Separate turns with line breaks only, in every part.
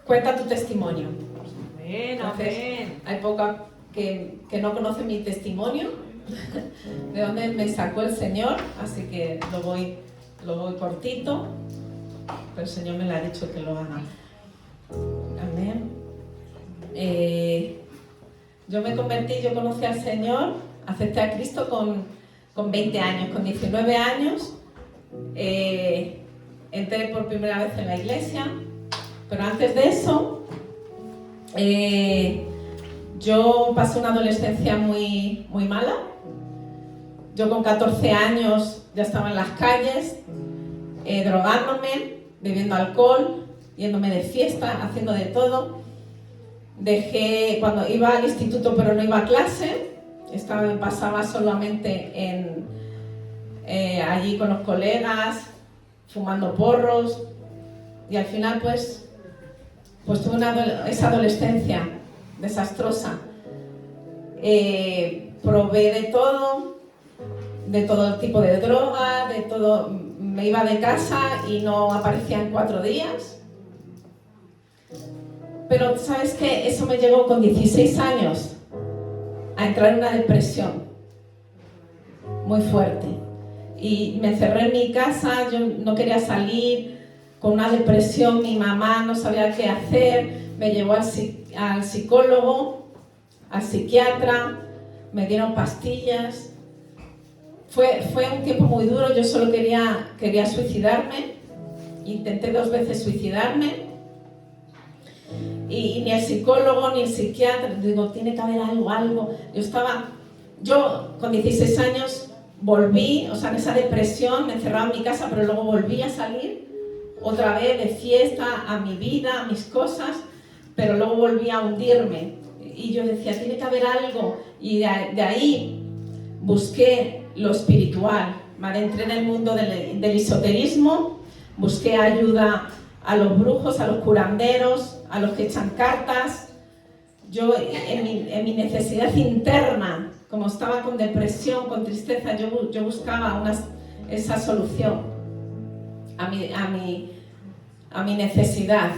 cuenta tu testimonio.
Amén,
Entonces,
amén.
hay pocas que no conocen mi testimonio, de dónde me sacó el Señor, así que lo voy cortito, pero el Señor me lo ha dicho que lo haga. Amén. Yo me convertí, yo conocí al Señor, acepté a Cristo con 20 años, con 19 años. Entré por primera vez en la iglesia, pero antes de eso yo pasé una adolescencia muy, muy mala. Yo con 14 años ya estaba en las calles, drogándome, bebiendo alcohol, yéndome de fiesta, haciendo de todo. Dejé, cuando iba al instituto pero no iba a clase, pasaba solamente allí con los colegas, fumando porros, y al final pues tuve esa adolescencia desastrosa. Probé de todo tipo de droga, de todo. Me iba de casa y no aparecía en 4 días. Pero ¿sabes qué? Eso me llegó con 16 años a entrar en una depresión muy fuerte. Y me encerré en mi casa, yo no quería salir, con una depresión, mi mamá no sabía qué hacer, me llevó al psicólogo, al psiquiatra, me dieron pastillas. Fue un tiempo muy duro, yo solo quería suicidarme, intenté 2 veces suicidarme, y ni el psicólogo ni el psiquiatra, digo, tiene que haber algo. Yo con 16 años volví, o sea, en esa depresión, me encerraba en mi casa, pero luego volví a salir otra vez de fiesta, a mi vida, a mis cosas, pero luego volví a hundirme. Y yo decía, tiene que haber algo. Y de ahí busqué lo espiritual, me adentré en el mundo del esoterismo, busqué ayuda a los brujos, a los curanderos, a los que echan cartas. Yo en mi necesidad interna, como estaba con depresión, con tristeza, yo buscaba esa solución a mi necesidad.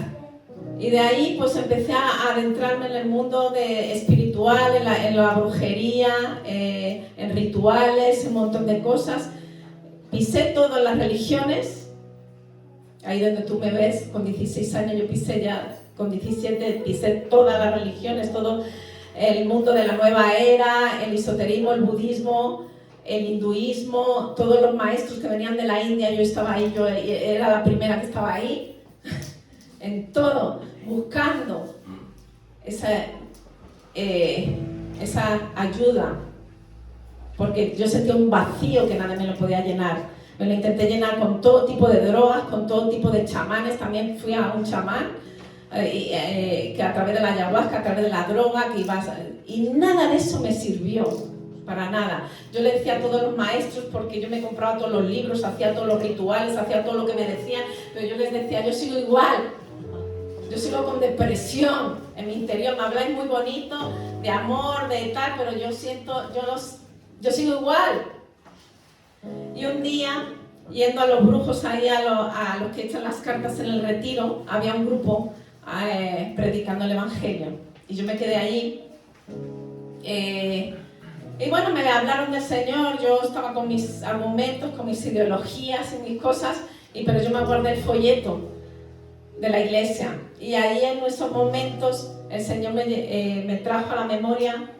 Y de ahí pues empecé a adentrarme en el mundo espiritual, en la brujería, en rituales, un montón de cosas. Pisé todas las religiones. Ahí donde tú me ves, con 16 años yo pisé ya, con 17 pisé todas las religiones, todo el mundo de la nueva era, el esoterismo, el budismo, el hinduismo, todos los maestros que venían de la India, yo estaba ahí, yo era la primera que estaba ahí, en todo, buscando esa ayuda, porque yo sentía un vacío que nadie me lo podía llenar. Me lo intenté llenar con todo tipo de drogas, con todo tipo de chamanes. También fui a un chamán que a través de la ayahuasca, a través de la droga, y nada de eso me sirvió, para nada. Yo le decía a todos los maestros, porque yo me compraba todos los libros, hacía todos los rituales, hacía todo lo que me decían, pero yo les decía, yo sigo igual. Yo sigo con depresión en mi interior. Me habláis muy bonito de amor, de tal, pero yo sigo igual. Y un día, yendo a los brujos ahí, a los que echan las cartas en el retiro, había un grupo predicando el evangelio. Y yo me quedé allí. Y bueno, me hablaron del Señor, yo estaba con mis argumentos, con mis ideologías y mis cosas, pero yo me guardé el folleto de la iglesia. Y ahí en esos momentos el Señor me trajo a la memoria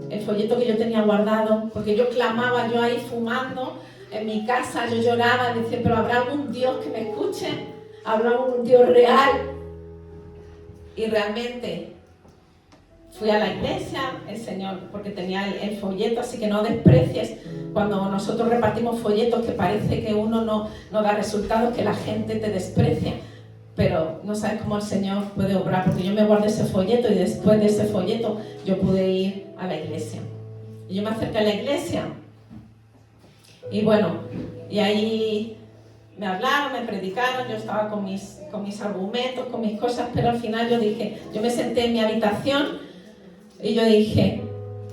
el folleto que yo tenía guardado, porque yo clamaba, yo ahí fumando en mi casa, yo lloraba, decía, pero ¿habrá algún Dios que me escuche? ¿Habrá algún Dios real? Y realmente fui a la iglesia, el Señor, porque tenía el folleto, así que no desprecies cuando nosotros repartimos folletos que parece que uno no da resultados, que la gente te desprecia, pero no sabes cómo el Señor puede obrar, porque yo me guardé ese folleto y después de ese folleto yo pude ir a la iglesia. Y yo me acerqué a la iglesia y bueno, y ahí me hablaron, me predicaron, yo estaba con mis argumentos, con mis cosas, pero al final yo me senté en mi habitación y yo dije,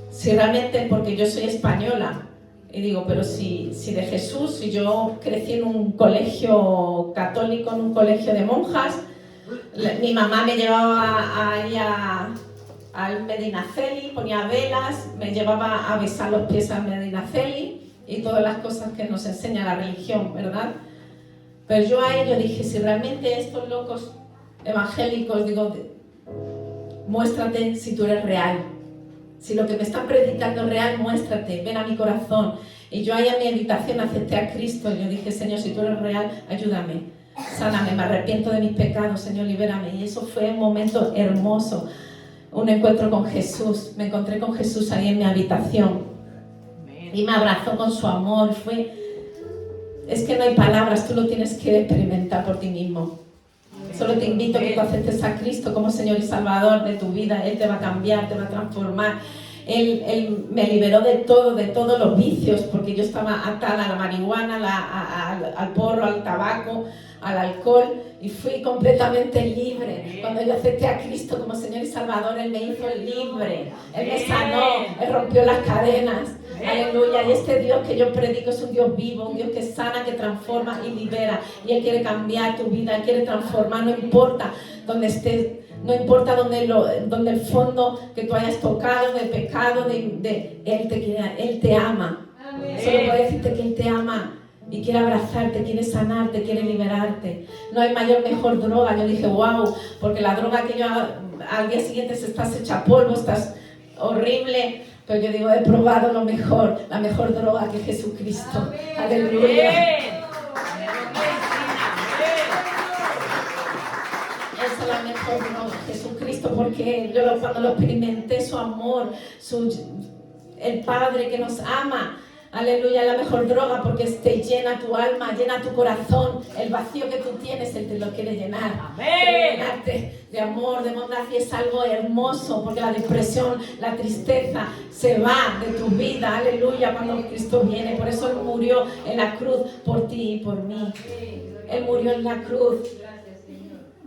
si realmente, porque yo soy española, y digo, pero si de Jesús, si yo crecí en un colegio católico, en un colegio de monjas, Mi mamá me llevaba ahí al Medinaceli, ponía velas, me llevaba a besar los pies al Medinaceli y todas las cosas que nos enseña la religión, ¿verdad? Pero yo a ello dije, si realmente estos locos evangélicos, digo, muéstrate si tú eres real. Si lo que me están predicando es real, muéstrate, ven a mi corazón. Y yo ahí en mi habitación acepté a Cristo. Y yo dije, Señor, si tú eres real, ayúdame, sáname, me arrepiento de mis pecados, Señor, libérame. Y eso fue un momento hermoso, un encuentro con Jesús. Me encontré con Jesús ahí en mi habitación. Y me abrazó con su amor. Es que no hay palabras, tú lo tienes que experimentar por ti mismo. Solo te invito a que tú aceptes a Cristo como Señor y Salvador de tu vida. Él te va a cambiar, te va a transformar. Él me liberó de todos los vicios, porque yo estaba atada a la marihuana, al porro, al tabaco, al alcohol, y fui completamente libre. Cuando yo acepté a Cristo como Señor y Salvador, Él me hizo libre. Él me sanó, Él rompió las cadenas. Aleluya. Y este Dios que yo predico es un Dios vivo, un Dios que sana, que transforma y libera. Y Él quiere cambiar tu vida, Él quiere transformar, no importa dónde estés, no importa dónde el fondo que tú hayas tocado de pecado, Él te quiere, Él te ama. Solo puedo decirte que Él te ama y quiere abrazarte, quiere sanarte, quiere liberarte. No hay mejor droga. Yo dije, wow, porque la droga que yo al día siguiente estás hecha polvo, estás horrible. Pero yo digo, he probado la mejor droga que Jesucristo. Aleluya. Esa es la mejor droga, Jesucristo, porque yo cuando lo experimenté, su amor, el Padre que nos ama. Aleluya, la mejor droga, porque te llena tu alma, llena tu corazón. El vacío que tú tienes, Él te lo quiere llenar. Quiere llenarte de amor, de bondad, y es algo hermoso, porque la depresión, la tristeza se va de tu vida. Aleluya, cuando Cristo viene. Por eso Él murió en la cruz por ti y por mí. Él murió en la cruz.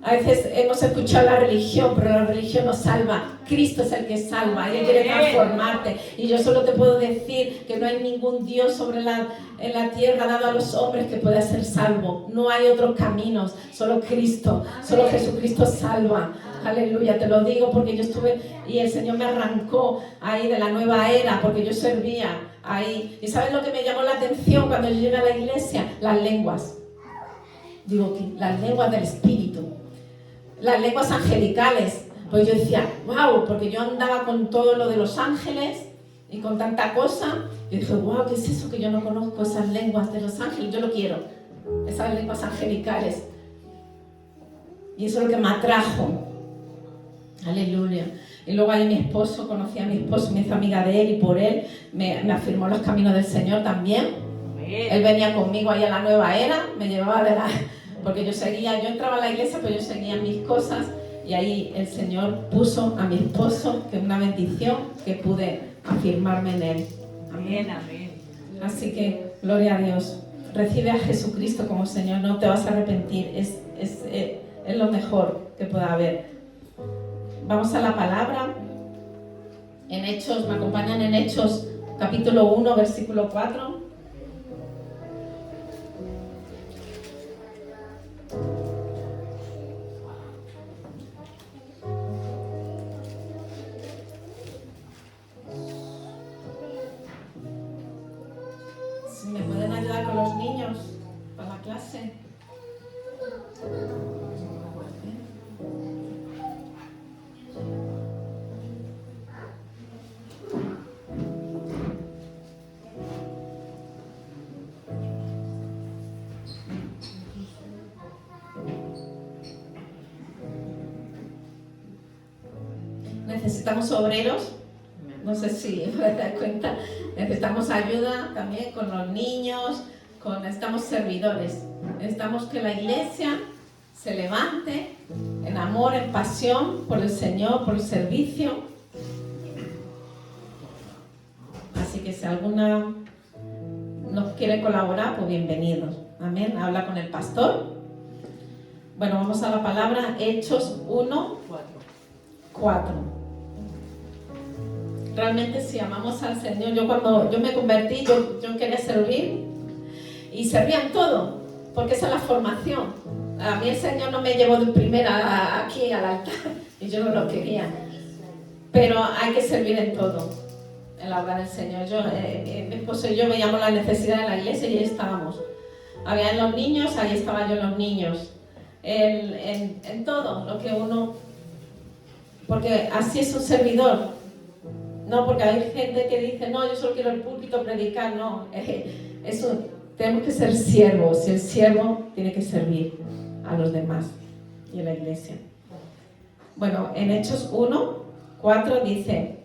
A veces hemos escuchado la religión, pero la religión no salva. Cristo es el que salva y Él quiere transformarte. Y yo solo te puedo decir que no hay ningún Dios en la tierra dado a los hombres que pueda ser salvo. No hay otros caminos, solo Cristo, solo Jesucristo salva. Aleluya, te lo digo porque yo estuve y el Señor me arrancó ahí de la nueva era, porque yo servía ahí. ¿Y sabes lo que me llamó la atención cuando yo llegué a la iglesia? Las lenguas. Digo, las lenguas del Espíritu. Las lenguas angelicales. Pues yo decía, wow, porque yo andaba con todo lo de los ángeles y con tanta cosa. Y dije, wow, ¿qué es eso que yo no conozco? Esas lenguas de los ángeles, yo lo quiero. Esas lenguas angelicales. Y eso es lo que me atrajo. Aleluya. Y luego ahí mi esposo, conocí a mi esposo, me hizo amiga de él y por él me afirmó los caminos del Señor también. Él venía conmigo ahí a la nueva era, me llevaba porque yo entraba a la iglesia, pero yo seguía mis cosas y ahí el Señor puso a mi esposo, que es una bendición, que pude afirmarme en él. Amén, amén. Así que, gloria a Dios. Recibe a Jesucristo como Señor, no te vas a arrepentir, es lo mejor que pueda haber. Vamos a la palabra. En Hechos, me acompañan en Hechos capítulo 1, versículo 4. Si me pueden ayudar con los niños para la clase. Necesitamos obreros, no sé si me das cuenta, necesitamos ayuda también con los niños, necesitamos servidores, necesitamos que la iglesia se levante en amor, en pasión por el Señor, por el servicio. Así que si alguna nos quiere colaborar, pues bienvenidos. Amén. Habla con el pastor. Bueno, vamos a la palabra Hechos 1:4. Realmente si amamos al Señor, cuando yo me convertí, yo quería servir y servían todo, porque esa es la formación. A mí el Señor no me llevó de primera aquí al altar y yo no lo quería. Pero hay que servir en todo, en la obra del Señor. Mi esposo y yo veíamos la necesidad de la iglesia y ahí estábamos. Había los niños, ahí estaba yo en los niños. En todo lo que uno... Porque así es un servidor. No, porque hay gente que dice, no, yo solo quiero el púlpito, predicar. No, tenemos que ser siervos. Y el siervo tiene que servir a los demás y a la iglesia. Bueno, en Hechos 1:4 dice: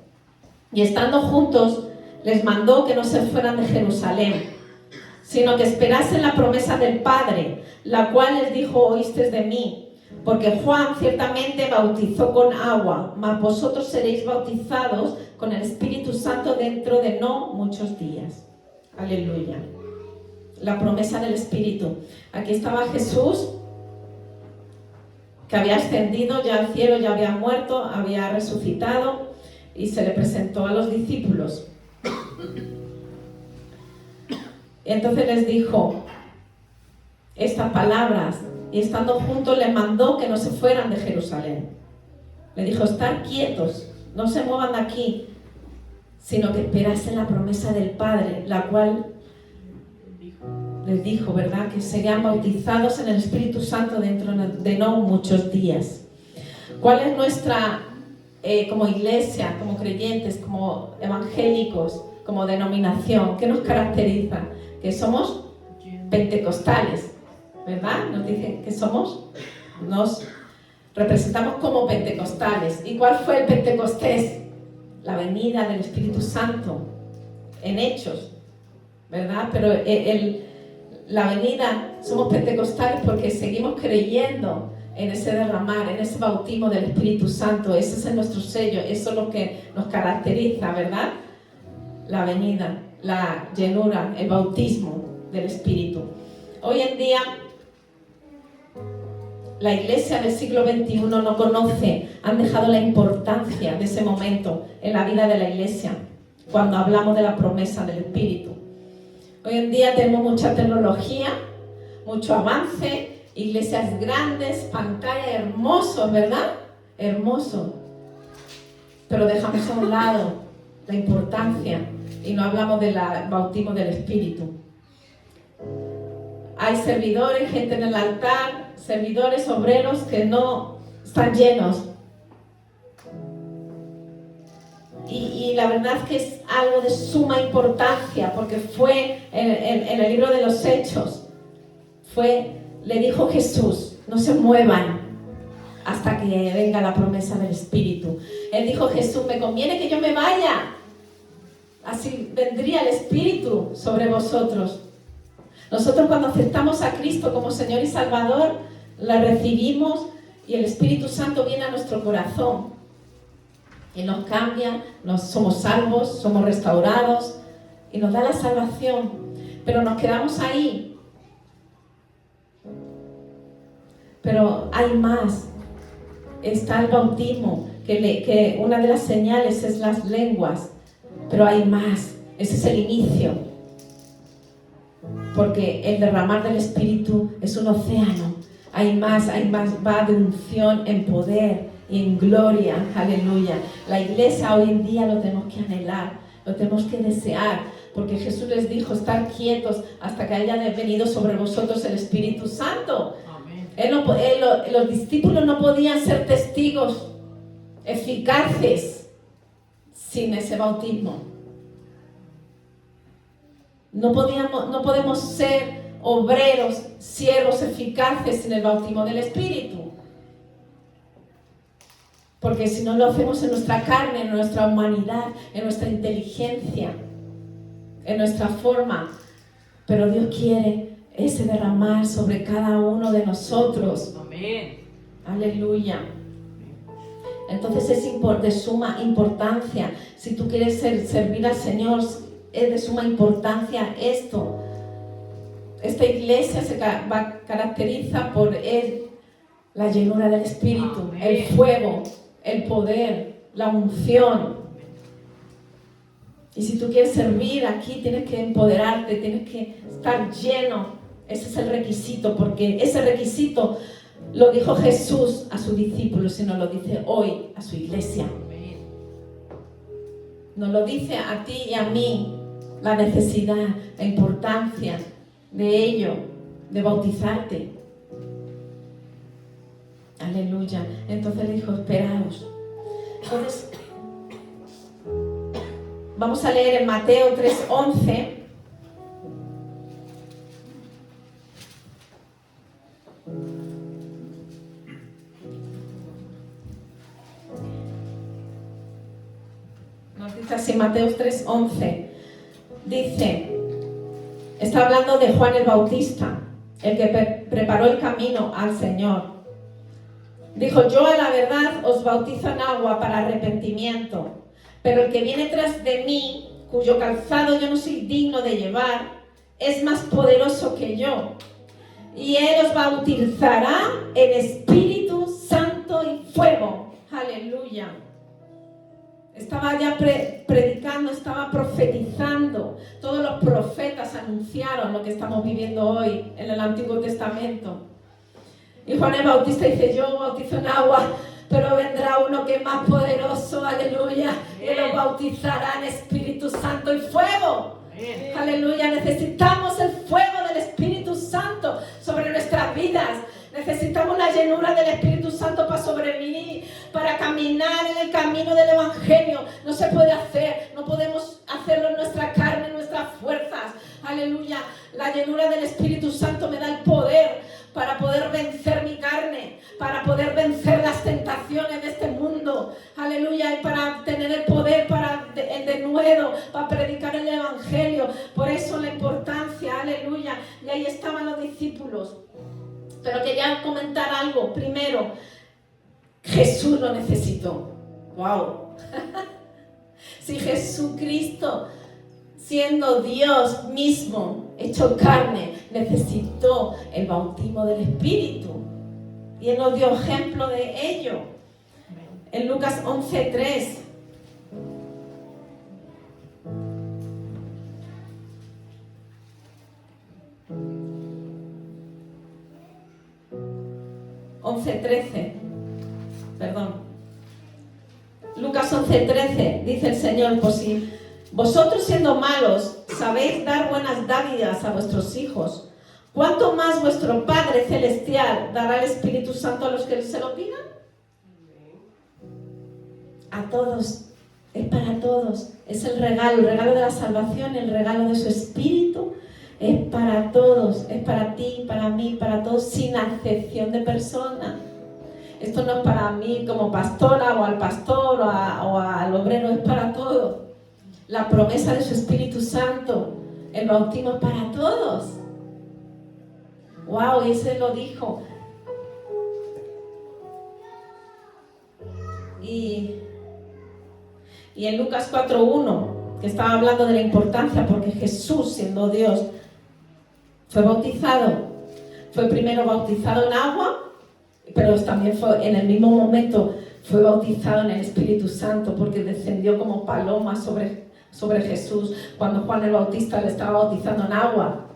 y estando juntos, les mandó que no se fueran de Jerusalén, sino que esperasen la promesa del Padre, la cual les dijo: oísteis de mí. Porque Juan ciertamente bautizó con agua, mas vosotros seréis bautizados con el Espíritu Santo dentro de no muchos días. Aleluya. La promesa del Espíritu. Aquí estaba Jesús, que había ascendido ya al cielo, ya había muerto, había resucitado, y se le presentó a los discípulos. Y entonces les dijo estas palabras, y estando juntos les mandó que no se fueran de Jerusalén. Le dijo: estar quietos, no se muevan de aquí, sino que esperasen la promesa del Padre, la cual les dijo, ¿verdad?, que serían bautizados en el Espíritu Santo dentro de no muchos días. ¿Cuál es nuestra, como iglesia, como creyentes, como evangélicos, como denominación? ¿Qué nos caracteriza? Que somos pentecostales, ¿verdad? Nos dicen que nos representamos como pentecostales. ¿Y cuál fue el Pentecostés? La venida del Espíritu Santo en Hechos, ¿verdad? Pero la venida, somos pentecostales porque seguimos creyendo en ese derramar, en ese bautismo del Espíritu Santo. Ese es nuestro sello, eso es lo que nos caracteriza, ¿verdad? La venida, la llenura, el bautismo del Espíritu. Hoy en día, la iglesia del siglo XXI no conoce, han dejado la importancia de ese momento en la vida de la iglesia, cuando hablamos de la promesa del Espíritu. Hoy en día tenemos mucha tecnología, mucho avance, iglesias grandes, pantallas hermosos, ¿verdad? Hermoso. Pero dejamos a un lado la importancia y no hablamos del bautismo del Espíritu. Hay servidores, gente en el altar, servidores, obreros que no están llenos. Y la verdad es que es algo de suma importancia, porque fue en el libro de los Hechos, le dijo Jesús: no se muevan hasta que venga la promesa del Espíritu. Él dijo: Jesús, me conviene que yo me vaya, así vendría el Espíritu sobre vosotros. Nosotros, cuando aceptamos a Cristo como Señor y Salvador, la recibimos y el Espíritu Santo viene a nuestro corazón y nos cambia, somos salvos, somos restaurados y nos da la salvación, pero nos quedamos ahí. Pero hay más. Está el bautismo, que una de las señales es las lenguas, pero hay más. Ese es el inicio, porque el derramar del Espíritu es un océano. Hay más, va de unción en poder y en gloria. Aleluya. La iglesia hoy en día lo tenemos que anhelar, lo tenemos que desear, porque Jesús les dijo: estar quietos hasta que haya venido sobre vosotros el Espíritu Santo. Los discípulos no podían ser testigos eficaces sin ese bautismo. No podemos ser obreros, siervos eficaces sin el bautismo del Espíritu. Porque si no, lo hacemos en nuestra carne, en nuestra humanidad, en nuestra inteligencia, en nuestra forma. Pero Dios quiere ese derramar sobre cada uno de nosotros.
Amén.
Aleluya. Entonces es de suma importancia. Si tú quieres servir al Señor, es de suma importancia esto. Esta iglesia se caracteriza por la llenura del Espíritu, amén, el fuego, el poder, la unción. Y si tú quieres servir aquí, tienes que empoderarte, tienes que estar lleno Ese es el requisito, porque ese requisito lo dijo Jesús a sus discípulos y nos lo dice hoy a su iglesia. Nos lo dice a ti y a mí la necesidad, la importancia de ello, de bautizarte. Aleluya. Entonces le dijo, esperaos. Entonces, vamos a leer en Mateo 3:11. Nos dice así, Mateo 3:11. Dice, está hablando de Juan el Bautista, el que preparó el camino al Señor. Dijo, yo a la verdad os bautizo en agua para arrepentimiento, pero el que viene tras de mí, cuyo calzado yo no soy digno de llevar, es más poderoso que yo. Y él os bautizará en Espíritu Santo y fuego. Aleluya. Estaba ya predicando, estaba profetizando. Todos los profetas anunciaron lo que estamos viviendo hoy en el Antiguo Testamento. Y Juan el Bautista dice, yo bautizo en agua, pero vendrá uno que es más poderoso, aleluya, y lo bautizará en Espíritu Santo y fuego. Aleluya, necesitamos el fuego del Espíritu Santo sobre nuestras vidas. Necesitamos la llenura del Espíritu Santo para sobrevivir, para caminar en el camino del Evangelio. No se puede hacer, no podemos hacerlo en nuestra carne, en nuestras fuerzas. Aleluya, la llenura del Espíritu Santo me da el poder para poder vencer mi carne, para poder vencer las tentaciones de este mundo. Aleluya, y para tener el poder para el denuedo, para predicar el Evangelio. Por eso la importancia, aleluya. Y ahí estaban los discípulos. Pero quería comentar algo. Primero, Jesús lo necesitó. ¡Wow! Si Jesucristo, siendo Dios mismo, hecho carne, necesitó el bautismo del Espíritu. Y Él nos dio ejemplo de ello. En Lucas 11:3. Lucas 11:13 dice el Señor, por si vosotros siendo malos sabéis dar buenas dádivas a vuestros hijos, ¿cuánto más vuestro Padre Celestial dará el Espíritu Santo a los que se lo pidan? A todos, es para todos, es el regalo de la salvación, el regalo de su Espíritu. Es para todos, es para ti, para mí, para todos, sin acepción de persona. Esto no es para mí como pastora o al pastor o al obrero, es para todos. La promesa de su Espíritu Santo, el bautismo es para todos. ¡Wow! Y ese lo dijo. Y en Lucas 4:1, que estaba hablando de la importancia, porque Jesús, siendo Dios, fue bautizado. Fue primero bautizado en agua, pero también fue, en el mismo momento fue bautizado en el Espíritu Santo, porque descendió como paloma sobre Jesús cuando Juan el Bautista le estaba bautizando en agua.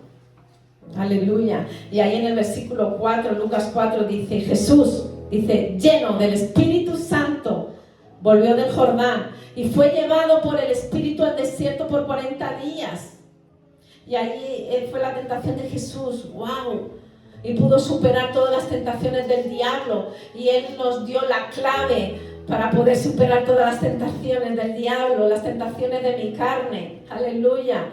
Aleluya. Y ahí en el versículo 4, Lucas 4, dice, Jesús, dice, lleno del Espíritu Santo, volvió del Jordán y fue llevado por el Espíritu al desierto por 40 días. Y ahí fue la tentación de Jesús. ¡Wow! Y pudo superar todas las tentaciones del diablo. Y Él nos dio la clave para poder superar todas las tentaciones del diablo, las tentaciones de mi carne. ¡Aleluya!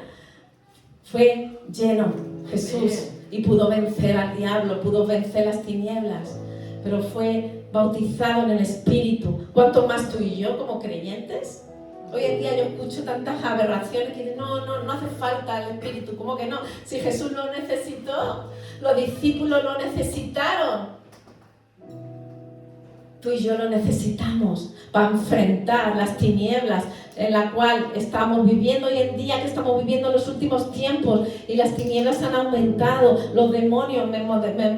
Fue lleno Jesús y pudo vencer al diablo, pudo vencer las tinieblas. Pero fue bautizado en el Espíritu. ¿Cuánto más tú y yo como creyentes? Hoy en día yo escucho tantas aberraciones que dicen, no hace falta el Espíritu. ¿Cómo que no? Si Jesús lo necesitó, los discípulos lo necesitaron. Tú y yo lo necesitamos para enfrentar las tinieblas en la cual estamos viviendo hoy en día, que estamos viviendo en los últimos tiempos, y las tinieblas han aumentado. Los demonios, me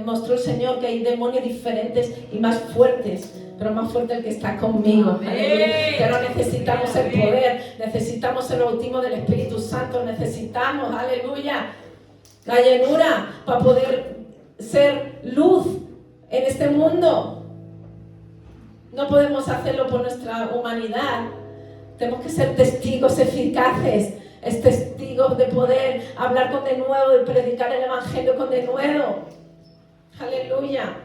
mostró el Señor que hay demonios diferentes y más fuertes, pero más fuerte el que está conmigo. Pero necesitamos el poder, necesitamos el bautismo del Espíritu Santo, necesitamos, aleluya, la llenura para poder ser luz en este mundo. No podemos hacerlo por nuestra humanidad. Tenemos que ser testigos eficaces, testigos de poder hablar con denuedo, de predicar el evangelio con denuedo. Aleluya.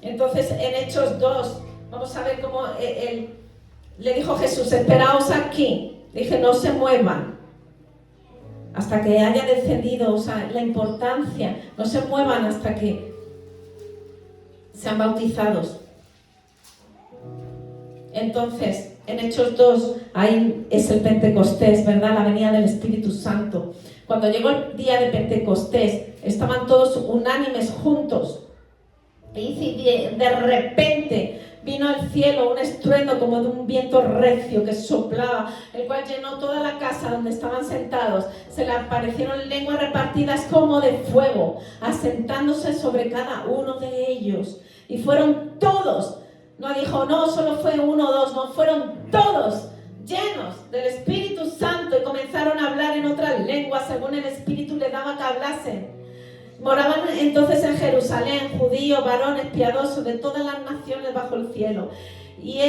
Entonces en Hechos 2 vamos a ver cómo le dijo Jesús: esperaos aquí. Dije, no se muevan hasta que haya descendido, o sea, la importancia, no se muevan hasta que sean bautizados. Entonces, en Hechos 2, ahí es el Pentecostés, ¿verdad? La venida del Espíritu Santo. Cuando llegó el día de Pentecostés, estaban todos unánimes juntos. Y de repente vino al cielo un estruendo como de un viento recio que soplaba, el cual llenó toda la casa donde estaban sentados. Se le aparecieron lenguas repartidas como de fuego, asentándose sobre cada uno de ellos. Y fueron todos, no dijo, no, solo fue uno o dos, no, fueron todos llenos del Espíritu Santo y comenzaron a hablar en otras lenguas según el Espíritu les daba que hablasen. Moraban entonces en Jerusalén judíos, varones piadosos de todas las naciones bajo el cielo. Y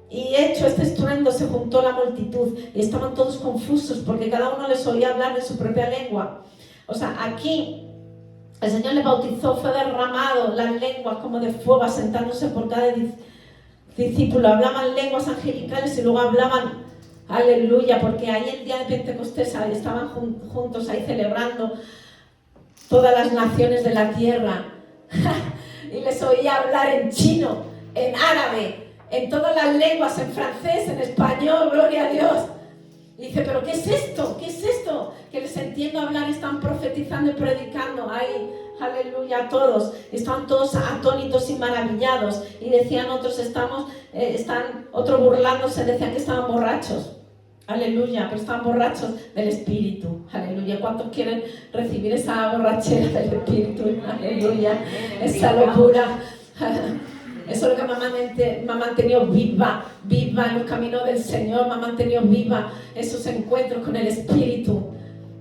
hecho este estruendo se juntó la multitud y estaban todos confusos porque cada uno les oía hablar en su propia lengua. O sea, aquí el Señor les bautizó, fue derramado las lenguas como de fuego asentándose por cada discípulo. Hablaban lenguas angelicales y luego hablaban aleluya, porque ahí el día de Pentecostés estaban juntos ahí celebrando todas las naciones de la tierra. Y les oía hablar en chino, en árabe, en todas las lenguas, en francés, en español, gloria a Dios. Y dice, ¿pero qué es esto? ¿Qué es esto? Que les entiendo hablar, están profetizando y predicando. Ay, aleluya, todos. Están todos atónitos y maravillados. Y decían otros, otros burlándose, decían que estaban borrachos. Aleluya, pero están borrachos del Espíritu. Aleluya. ¿Cuántos quieren recibir esa borrachera del Espíritu? Aleluya. Esa locura. Eso es lo que me ha mantenido viva en los caminos del Señor. Me ha mantenido viva esos encuentros con el Espíritu.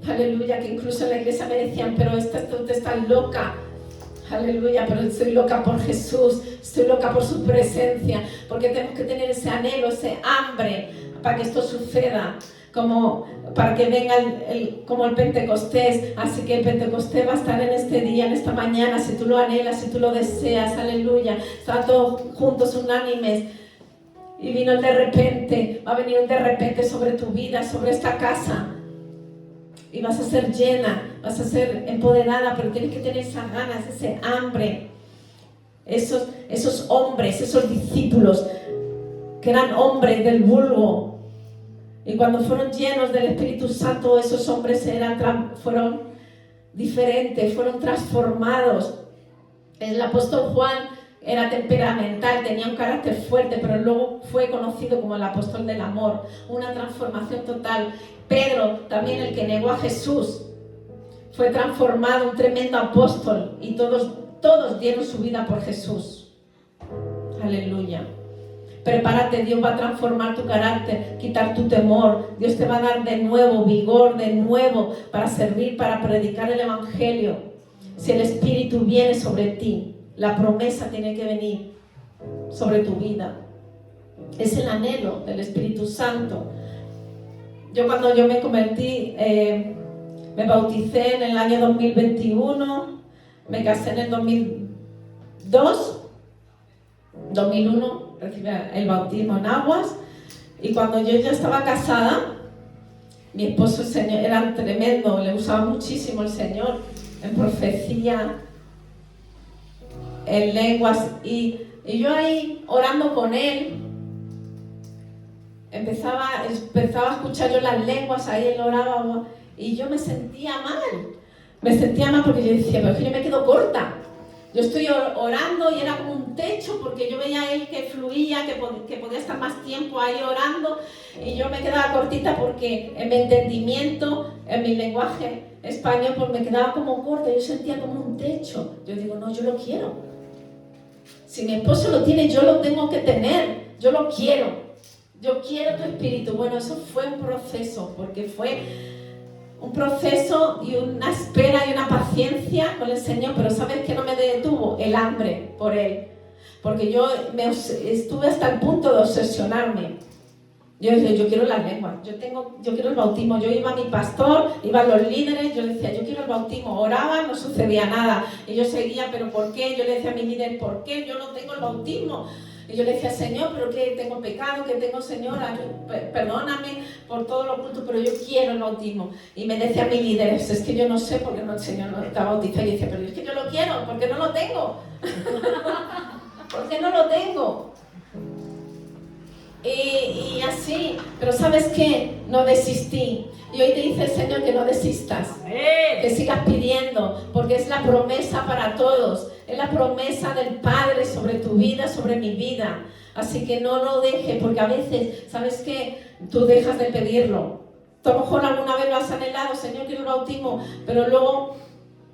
Aleluya, que incluso en la iglesia me decían, pero tú te estás loca. Aleluya, pero estoy loca por Jesús, estoy loca por su presencia, porque tenemos que tener ese anhelo, ese hambre para que esto suceda, como para que venga como el Pentecostés. Así que el Pentecostés va a estar en este día, en esta mañana, si tú lo anhelas, si tú lo deseas. Aleluya, estaban todos juntos, unánimes, y vino el de repente. Va a venir el de repente sobre tu vida, sobre esta casa, y vas a ser llena, vas a ser empoderada, pero tienes que tener esas ganas, ese hambre. Esos hombres, esos discípulos que eran hombres del vulgo, y cuando fueron llenos del Espíritu Santo, esos hombres fueron diferentes, fueron transformados. El apóstol Juan era temperamental, tenía un carácter fuerte, pero luego fue conocido como el apóstol del amor, una transformación total. Pedro, también el que negó a Jesús, fue transformado, un tremendo apóstol, y todos dieron su vida por Jesús. Aleluya. Prepárate, Dios va a transformar tu carácter, quitar tu temor. Dios te va a dar de nuevo vigor, de nuevo, para servir, para predicar el Evangelio. Si el Espíritu viene sobre ti, la promesa tiene que venir sobre tu vida. Es el anhelo del Espíritu Santo. Cuando yo me convertí, me bauticé en el año 2021, me casé en el 2001, recibí el bautismo en aguas, y cuando yo ya estaba casada, mi esposo, el Señor, era tremendo, le usaba muchísimo el Señor en profecía, en lenguas, y yo ahí orando con él, empezaba a escuchar yo las lenguas, ahí él oraba, y yo me sentía mal porque yo decía, pero es que yo me quedo corta. Yo estoy orando y era como un techo, porque yo veía a él que fluía, que podía estar más tiempo ahí orando, y yo me quedaba cortita porque en mi entendimiento, en mi lenguaje español, pues me quedaba como corta. Yo sentía como un techo. Yo digo, no, yo lo quiero. Si mi esposo lo tiene, yo lo tengo que tener. Yo lo quiero. Yo quiero tu espíritu. Bueno, eso fue un proceso, porque fue un proceso y una espera y una paciencia con el Señor, pero ¿sabes qué no me detuvo? El hambre por Él. Porque yo estuve hasta el punto de obsesionarme. Yo decía, yo quiero las lenguas, yo quiero el bautismo. Yo iba a mi pastor, iban los líderes, yo decía, yo quiero el bautismo. Oraba, no sucedía nada. Y yo seguía, ¿pero por qué? Yo le decía a mi líder, ¿por qué yo no tengo el bautismo? Y yo le decía, Señor, ¿pero qué? Tengo pecado, ¿qué tengo, Señor? Perdóname por todo lo oculto, pero yo quiero el bautismo. Y me decía mi líder, es que yo no sé por qué no, el Señor no está bautizado. Y yo decía, pero es que yo lo quiero, ¿por qué no lo tengo? ¿Por qué no lo tengo? Y así, pero ¿sabes qué? No desistí. Y hoy te dice el Señor que no desistas, que sigas pidiendo, porque es la promesa para todos, es la promesa del Padre sobre tu vida, sobre mi vida. Así que no lo dejes, porque a veces, ¿sabes qué? Tú dejas de pedirlo. A lo mejor alguna vez lo has anhelado, Señor, quiero el bautismo, pero luego,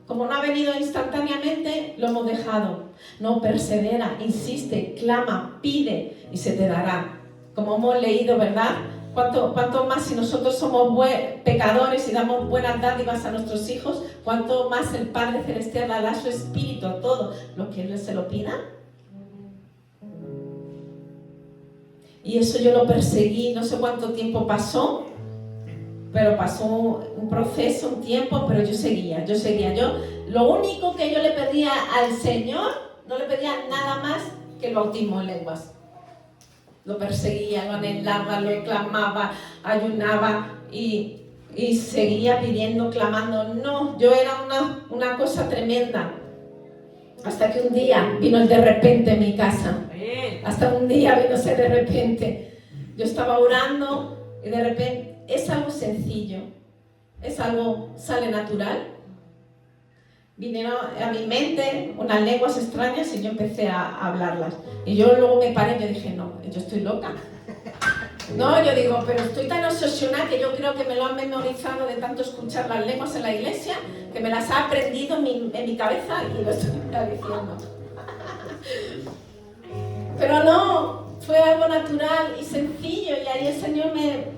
como no ha venido instantáneamente, lo hemos dejado. No, persevera, insiste, clama, pide y se te dará. Como hemos leído, ¿verdad? ¿Cuánto más si nosotros somos pecadores y damos buenas dádivas a nuestros hijos? ¿Cuánto más el Padre Celestial dará su espíritu a todo lo que Él se lo pida? Y eso yo lo perseguí, no sé cuánto tiempo pasó, pero pasó un proceso, un tiempo, pero yo seguía. Lo único que yo le pedía al Señor, no le pedía nada más que el bautismo en lenguas. Lo perseguía, lo anhelaba, lo clamaba, ayunaba y seguía pidiendo, clamando. No, yo era una cosa tremenda. Hasta que un día vino el de repente en mi casa. Hasta un día vino ese de repente. Yo estaba orando y de repente es algo sencillo. Es algo, sale natural. Vinieron a mi mente unas lenguas extrañas y yo empecé a hablarlas. Y yo luego me paré y yo dije, no, yo estoy loca. No, yo digo, pero estoy tan obsesionada que yo creo que me lo han memorizado de tanto escuchar las lenguas en la iglesia, que me las ha aprendido en mi cabeza y lo estoy diciendo. Pero no, fue algo natural y sencillo y ahí el Señor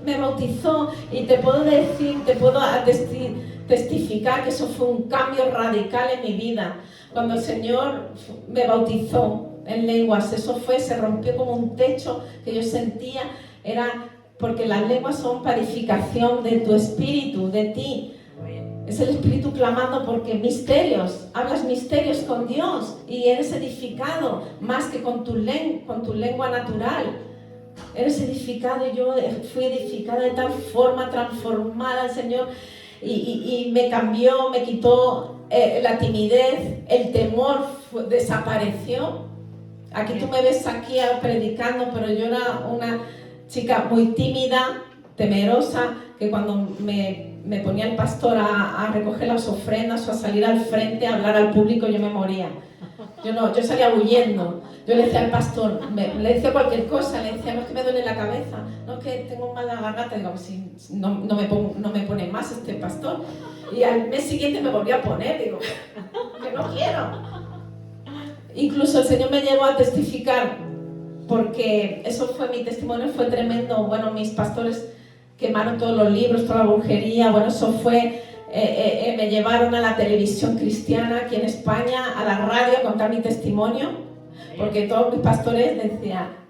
me bautizó y te puedo decir, testificar que eso fue un cambio radical en mi vida. Cuando el Señor me bautizó en lenguas, se rompió como un techo que yo sentía, era porque las lenguas son purificación de tu espíritu, de ti. Es el espíritu clamando porque hablas misterios con Dios y eres edificado más que con tu lengua natural. Eres edificado y yo fui edificada de tal forma, transformada el Señor. Y me cambió, me quitó la timidez, el temor desapareció. Aquí tú me ves aquí predicando, pero yo era una chica muy tímida, temerosa, que cuando me ponía el pastor a recoger las ofrendas o a salir al frente a hablar al público, yo me moría. Yo salía huyendo. Yo le decía al pastor, le decía cualquier cosa, le decía, no es que me duele la cabeza, no es que tengo mala garganta, digo, si no me pone más este pastor. Y al mes siguiente me volví a poner, digo, que no quiero. Incluso el Señor me llevó a testificar, porque eso fue mi testimonio, fue tremendo. Bueno, mis pastores quemaron todos los libros, toda la brujería, bueno, eso fue... me llevaron a la televisión cristiana aquí en España, a la radio a contar mi testimonio, porque todos mis pastores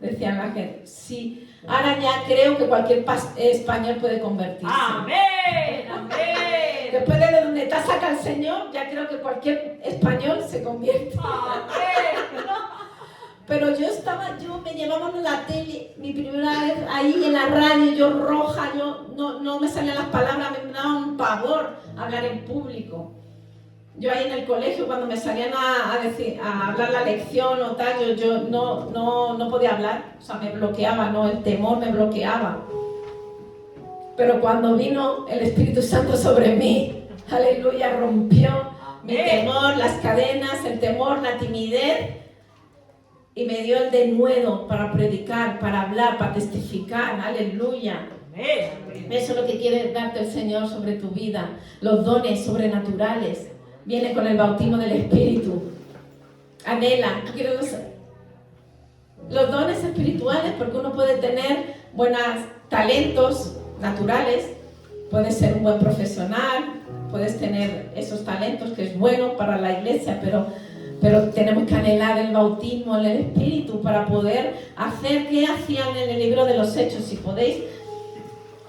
decían a la gente, sí, ahora ya creo que cualquier español puede convertirse.
¡Amén! ¡Amén!
Después de donde te saca el Señor, ya creo que cualquier español se convierte.
¡Amén!
Pero yo me llevaban a la tele, mi primera vez ahí en la radio, yo roja, no me salían las palabras, me daba un pavor hablar en público. Yo ahí en el colegio, cuando me salían a hablar la lección o tal, yo no podía hablar, o sea, me bloqueaba, ¿no? El temor me bloqueaba. Pero cuando vino el Espíritu Santo sobre mí, aleluya, rompió mi temor, las cadenas, el temor, la timidez, y me dio el denuedo para predicar, para hablar, para testificar, aleluya. Eso es lo que quiere darte el Señor sobre tu vida, los dones sobrenaturales. Viene con el bautismo del Espíritu. Anhela, los dones espirituales, porque uno puede tener buenos talentos naturales, puedes ser un buen profesional, puedes tener esos talentos que es bueno para la iglesia, pero tenemos que anhelar el bautismo en el Espíritu para poder hacer que hacían en el libro de los Hechos. Si podéis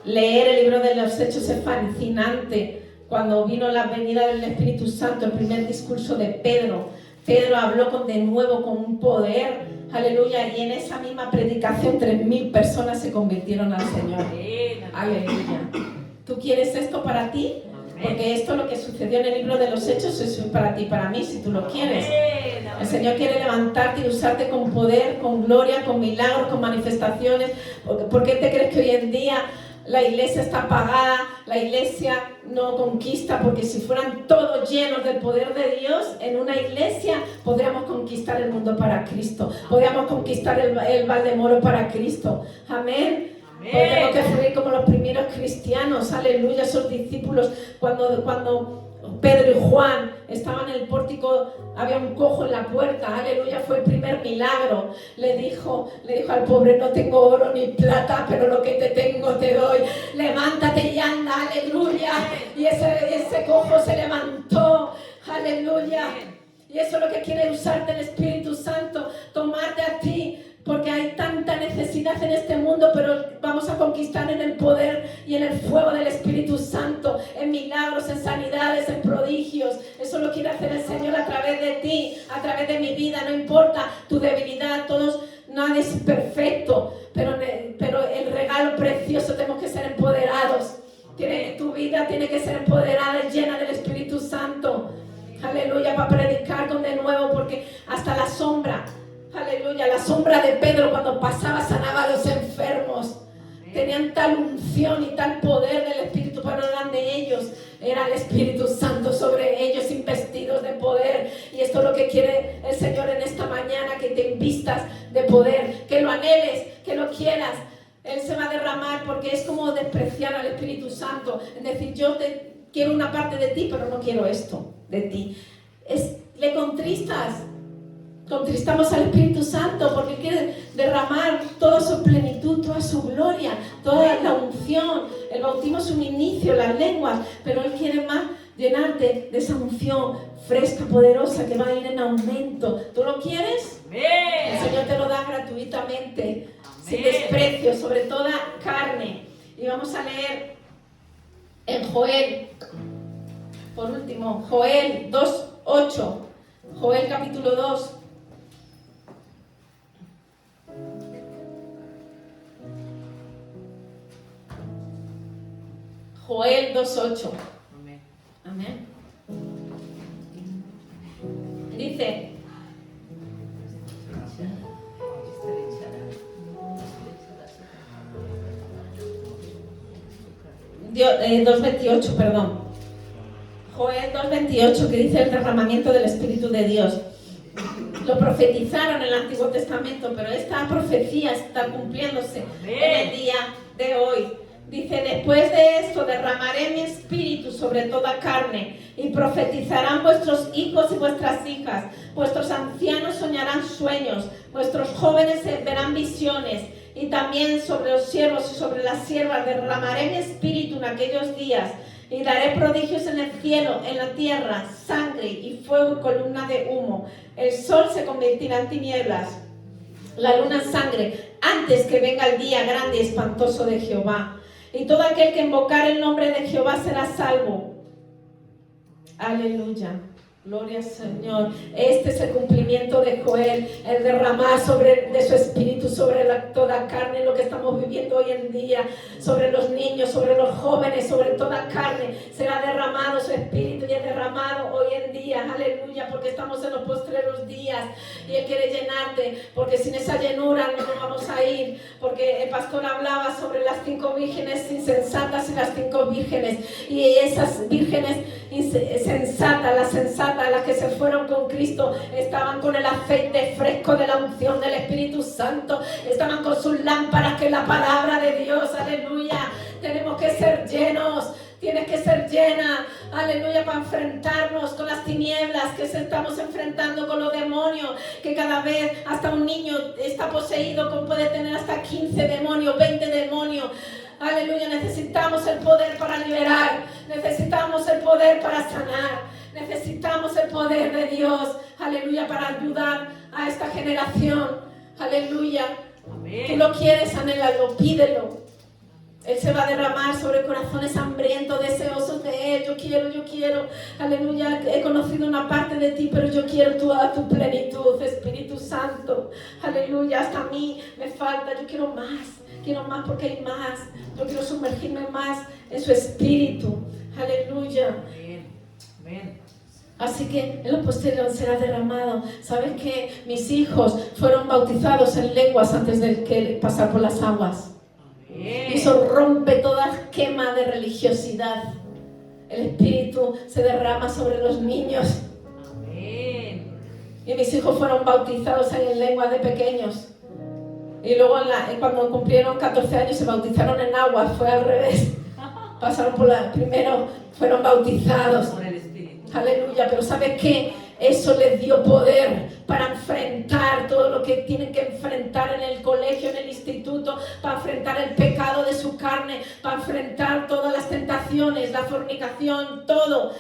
leer el libro de los Hechos, es fascinante. Cuando vino la venida del Espíritu Santo, el primer discurso de Pedro habló de nuevo con un poder, aleluya, y en esa misma predicación 3.000 personas se convirtieron al Señor. Aleluya. ¿Tú quieres esto para ti? Porque esto, lo que sucedió en el libro de los Hechos, es para ti, para mí, si tú lo quieres. El Señor quiere levantarte y usarte con poder, con gloria, con milagros, con manifestaciones. ¿Por qué te crees que hoy en día la iglesia está apagada, la iglesia no conquista? Porque si fueran todos llenos del poder de Dios, en una iglesia podríamos conquistar el mundo para Cristo, podríamos conquistar el Valdemoro para Cristo. Amén. Tenemos que fluir como los primeros cristianos, aleluya, esos discípulos. Cuando Pedro y Juan estaban en el pórtico, había un cojo en la puerta, aleluya, fue el primer milagro. Le dijo al pobre: no tengo oro ni plata, pero lo que te tengo te doy. Levántate y anda, aleluya. Y ese cojo se levantó, aleluya. Y eso es lo que quiere usarte el Espíritu Santo, tomarte a ti. Porque hay tanta necesidad en este mundo, pero vamos a conquistar en el poder y en el fuego del Espíritu Santo, en milagros, en sanidades, en prodigios. Eso lo quiere hacer el Señor a través de ti, a través de mi vida. No importa tu debilidad, nadie es perfecto, pero el regalo precioso, tenemos que ser empoderados. Tu vida tiene que ser empoderada y llena del Espíritu Santo. Aleluya, para predicar con de nuevo, porque hasta la sombra, aleluya, la sombra de Pedro cuando pasaba sanaba a los enfermos. Tenían tal unción y tal poder del Espíritu, pero no eran de ellos, era el Espíritu Santo sobre ellos, investidos de poder. Y esto es lo que quiere el Señor en esta mañana, que te invistas de poder, que lo anheles, que lo quieras. Él se va a derramar, porque es como despreciar al Espíritu Santo, es decir, yo quiero una parte de ti, pero no quiero esto de ti. Le contristamos al Espíritu Santo, porque quiere derramar toda su plenitud, toda su gloria, toda la unción. El bautismo es un inicio, las lenguas, pero Él quiere más llenarte de esa unción fresca, poderosa, que va a ir en aumento. ¿Tú lo quieres? El Señor te lo da gratuitamente, sin desprecio, sobre toda carne. Y vamos a leer en Joel, por último, Joel 2:8, Joel capítulo 2. Joel 2:8. Amén. Dice: Dios, 2:28, perdón. Joel 2:28, que dice el derramamiento del Espíritu de Dios. Lo profetizaron en el Antiguo Testamento, pero esta profecía está cumpliéndose en el día de hoy. Dice: después de esto derramaré mi espíritu sobre toda carne, y profetizarán vuestros hijos y vuestras hijas, vuestros ancianos soñarán sueños, vuestros jóvenes verán visiones, y también sobre los siervos y sobre las siervas derramaré mi espíritu en aquellos días, y daré prodigios en el cielo, en la tierra, sangre y fuego y columna de humo. El sol se convertirá en tinieblas, la luna en sangre, antes que venga el día grande y espantoso de Jehová. Y todo aquel que invocar el nombre de Jehová será salvo. Aleluya. Gloria al Señor. Este es el cumplimiento de Joel, el derramar de su espíritu sobre toda carne, lo que estamos viviendo hoy en día, sobre los niños, sobre los jóvenes, sobre toda carne. Será derramado su espíritu, y es derramado hoy en día. Aleluya, porque estamos en los postreros días y Él quiere llenarte, porque sin esa llenura no nos vamos a ir. Porque el pastor hablaba sobre las 5 vírgenes insensatas y las 5 vírgenes, y esas vírgenes sensatas, las que se fueron con Cristo, estaban con el aceite fresco de la unción del Espíritu Santo, estaban con sus lámparas, que es la palabra de Dios. Aleluya. Tenemos que ser llenos. Tienes que ser llena, aleluya, para enfrentarnos con las tinieblas que estamos enfrentando, con los demonios, que cada vez hasta un niño está poseído, puede tener hasta 15 demonios, 20 demonios. Aleluya, necesitamos Necesitamos el poder para liberar. Necesitamos el poder para sanar. Necesitamos el poder de Dios. Aleluya, para ayudar a esta generación. Aleluya. Tú lo quieres, anhélalo, pídelo. Él se va a derramar sobre corazones hambrientos, deseosos de Él. Yo quiero. Aleluya, he conocido una parte de ti, pero yo quiero toda tu plenitud, Espíritu Santo. Aleluya, hasta a mí me falta. Yo quiero más porque hay más. Yo quiero sumergirme más en su Espíritu. Aleluya.
Amén.
Así que en lo posterior será derramado. ¿Sabes qué? Mis hijos fueron bautizados en lenguas antes de que pasar por las aguas. Y eso rompe toda esquema de religiosidad. El Espíritu se derrama sobre los niños.
Amén.
Y mis hijos fueron bautizados en lenguas de pequeños. Y luego cuando cumplieron 14 años se bautizaron en agua. Fue al revés. Pasaron primero fueron bautizados.
Por el Espíritu.
Aleluya, pero ¿sabes qué? Eso les dio poder para enfrentar todo lo que tienen que enfrentar en el colegio, en el instituto, para enfrentar el pecado de su carne, para enfrentar todas las tentaciones, la fornicación, todo,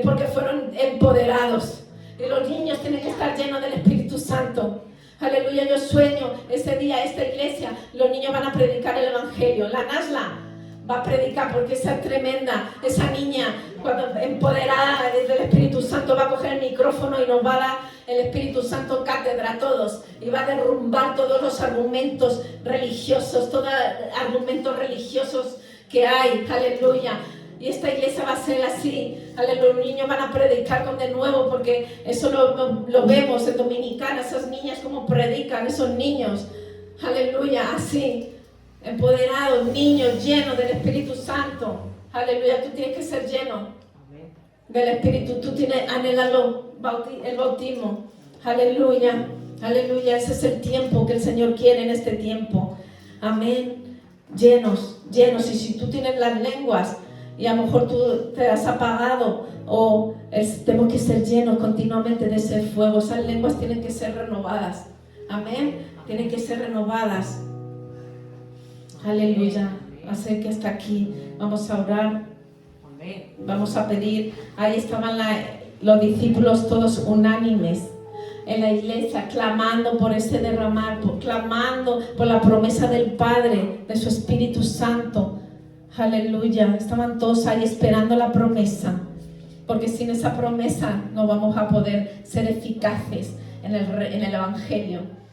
porque fueron empoderados. Y los niños tienen que estar llenos del Espíritu Santo. Aleluya, yo sueño ese día, esta iglesia, los niños van a predicar el Evangelio. La Nasla va a predicar porque esa tremenda, esa niña, cuando empoderada desde el Espíritu Santo, va a coger el micrófono y nos va a dar el Espíritu Santo cátedra a todos y va a derrumbar todos los argumentos religiosos, que hay. Aleluya. Y esta iglesia va a ser así. Aleluya. Los niños van a predicar con de nuevo, porque eso lo vemos en Dominicana, esas niñas como predican, esos niños. Aleluya, así. Empoderados, niños llenos del Espíritu Santo. Aleluya, tú tienes que ser lleno del Espíritu. Tú tienes, anhelalo, el bautismo. Aleluya, aleluya. Ese es el tiempo que el Señor quiere en este tiempo. Amén. Llenos. Y si tú tienes las lenguas y a lo mejor tú te has apagado, tenemos que ser llenos continuamente de ese fuego. Esas lenguas tienen que ser renovadas. Amén. Tienen que ser renovadas. Aleluya. Así que hasta aquí vamos a orar. Vamos a pedir. Ahí estaban los discípulos todos unánimes en la iglesia, clamando por ese derramar, clamando por la promesa del Padre, de su Espíritu Santo. Aleluya. Estaban todos ahí esperando la promesa, porque sin esa promesa no vamos a poder ser eficaces en el Evangelio.